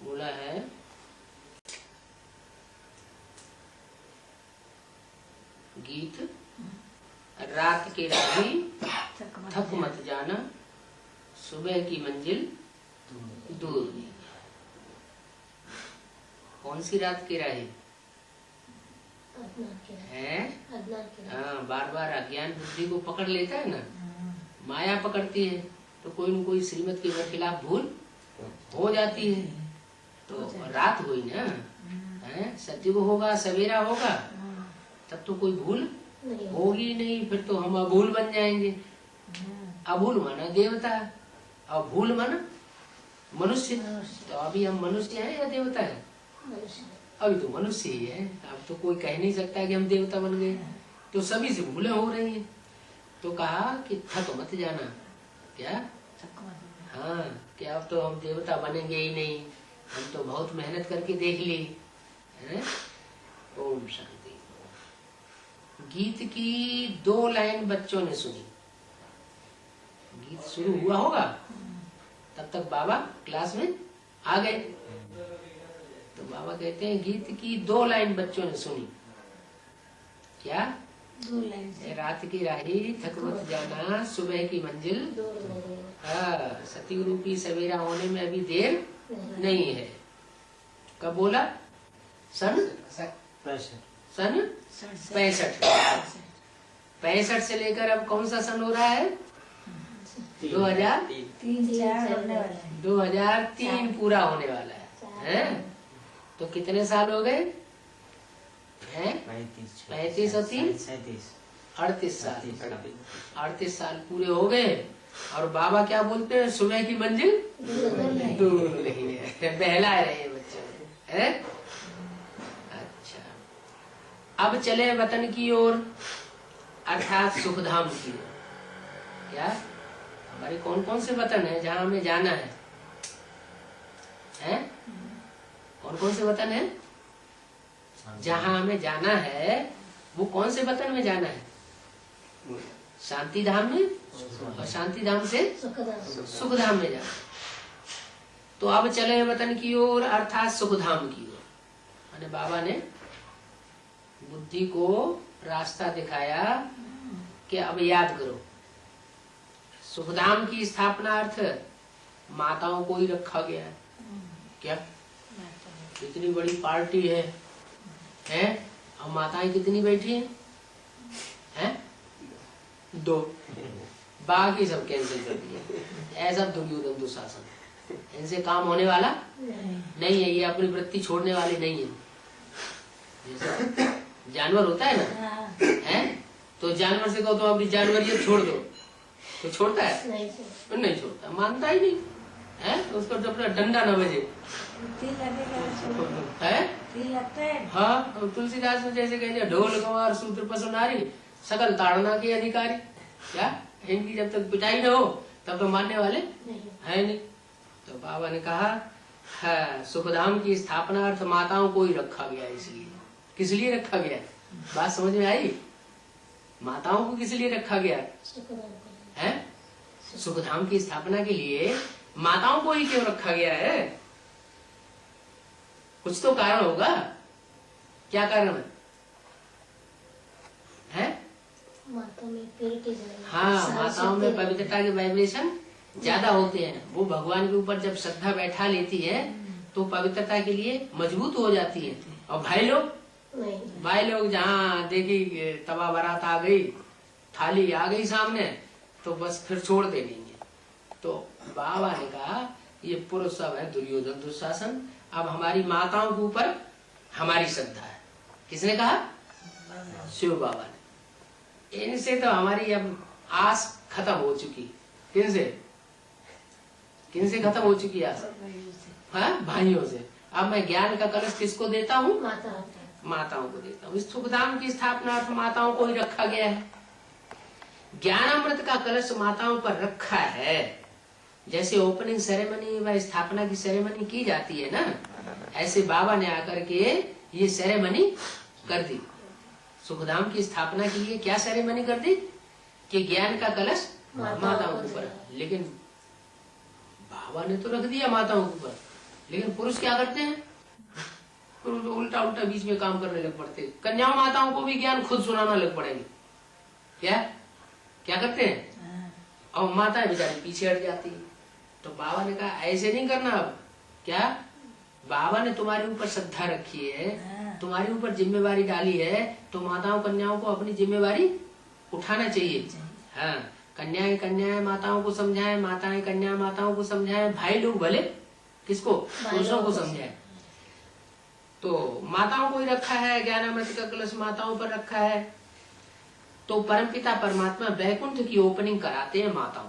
बोला है गीत रात के राही थक मत जाना, सुबह की मंजिल दूर नहीं। कौन सी रात की राही है? हाँ, बार बार अज्ञान बुद्धि को पकड़ लेता है ना, माया पकड़ती है तो कोई न कोई श्रीमत के खिलाफ भूल हो जाती है। तो रात हुई ना, है सत्युग होगा, सवेरा होगा, तब तो कोई भूल होगी नहीं, फिर तो हम अभूल बन जाएंगे। अभूल माना देवता और भूल माना मनुष्य। तो अभी हम मनुष्य हैं या देवता है? अभी तो मनुष्य ही है। अब तो कोई कह नहीं सकता कि हम देवता बन गए। तो सभी से भूलें हो रही हैं। तो कहा कि थक मत जाना। क्या? हाँ, कि अब तो हम देवता बनेंगे ही नहीं, हम तो बहुत मेहनत करके देख ली है। ओम शांति। गीत की 2 लाइन बच्चों ने सुनी। गीत शुरू हुआ होगा, तब तक बाबा क्लास में आ गए। तो बाबा कहते हैं गीत की 2 लाइन बच्चों ने सुनी। क्या? 2 लाइन। रात की राही थक मत जाना, सुबह की मंजिल। हाँ, सती रूपी सवेरा होने में अभी देर नहीं है। कब बोला? सन 65 से लेकर अब कौन सा सन हो रहा है? 2003 पूरा होने वाला है। तो कितने साल हो गए? 35 और 3 38 साल। 38 साल पूरे हो गए। और बाबा क्या बोलते हैं? सुबह की मंजिल दूर नहीं है। बहला रहे बच्चे है। अच्छा, अब चले वतन की ओर, अर्थात सुखधाम की ओर। क्या? हमारे कौन कौन से वतन है जहाँ हमें जाना है? कौन कौन से वतन है जहाँ हमें जाना है? वो कौन से वतन में जाना है? शांति धाम में, और शांति धाम से सुख धाम में जाना। तो अब चले वतन की ओर, अर्थात सुख धाम की ओर। मैंने बाबा ने बुद्धि को रास्ता दिखाया कि अब याद करो, सुखधाम की स्थापना अर्थ माताओं को ही रखा गया है। क्या? इतनी बड़ी पार्टी है और माताएं कितनी बैठी हैं? 2। बाकी सब कैंसिल कर दिए। ऐसा दुर्योधन दुशासन, इनसे काम होने वाला नहीं है। ये अपनी वृत्ति छोड़ने वाले नहीं है। जैसे जानवर होता है ना, तो जानवर से कहो तो अपनी जानवरियत छोड़ दो, तो छोड़ता है? नहीं छोड़ता, मानता ही नहीं है। उसको जब तक डंडा न बजे है। हाँ, तुलसीदास में जैसे कहते हैं, ढोल गंवार शूद्र पशु नारी सकल ताड़ना के अधिकारी। क्या? इनकी जब तक पिटाई न हो तब तो मानने वाले है नहीं। तो बाबा ने कहा है, सुखधाम की स्थापना अर्थ माताओं को ही रखा गया। इसलिए किस लिए रखा गया? बात समझ में आई? माताओं को किस लिए रखा गया है? सुखधाम की स्थापना के लिए माताओं को ही क्यों रखा गया है? कुछ तो कारण होगा। क्या कारण है? हाँ, माताओं में पवित्रता के वाइब्रेशन ज्यादा होते हैं। वो भगवान के ऊपर जब श्रद्धा बैठा लेती है तो पवित्रता के लिए मजबूत हो जाती है। और भाई लोग जहाँ देखी तवा बारात आ गई, थाली आ गई सामने, तो बस फिर छोड़ दे देंगे। तो बाबा ने कहा ये पुरुष सब है दुर्योधन दुशासन। अब हमारी माताओं के ऊपर हमारी श्रद्धा है। किसने कहा? शिव बाबा ने। इनसे तो हमारी अब आस खत्म हो चुकी। किनसे खत्म हो चुकी आस? हाँ, भाइयों से। अब मैं ज्ञान का कलश किसको देता हूँ? माताओं को देता हूँ। इस सुखधाम की स्थापना माताओं को ही रखा गया है। ज्ञानामृत का कलश माताओं पर रखा है। जैसे ओपनिंग सेरेमनी व स्थापना की सेरेमनी की जाती है ना, ऐसे बाबा ने आकर के ये सेरेमनी कर दी। सुखधाम की स्थापना के लिए क्या सेरेमनी कर दी कि ज्ञान का कलश माताओं के ऊपर। लेकिन बाबा ने तो रख दिया माताओं के ऊपर, लेकिन पुरुष क्या करते हैं, पुरुष उल्टा उल्टा बीच में काम करने लग पड़ते हैं। कन्याओं माताओं को भी ज्ञान खुद सुनाना लग पड़ेंगे। क्या क्या करते हैं, और माताएं बेचारी पीछे हट जाती है। तो बाबा ने कहा ऐसे नहीं करना। अब क्या, बाबा ने तुम्हारे ऊपर श्रद्धा रखी है, तुम्हारे ऊपर जिम्मेवारी डाली है, तो माताओं कन्याओं को अपनी जिम्मेवारी उठाना चाहिए। हाँ, कन्याएं माताओं को समझाएं, माताएं कन्या माताओं को समझाएं, भाई लोग भले किसको, पुरुषों को समझाएं। तो माताओं को ही रखा है, ज्ञानामृत का कलश माताओं पर रखा है। तो परमपिता परमात्मा वैकुंठ की ओपनिंग कराते हैं माताओं।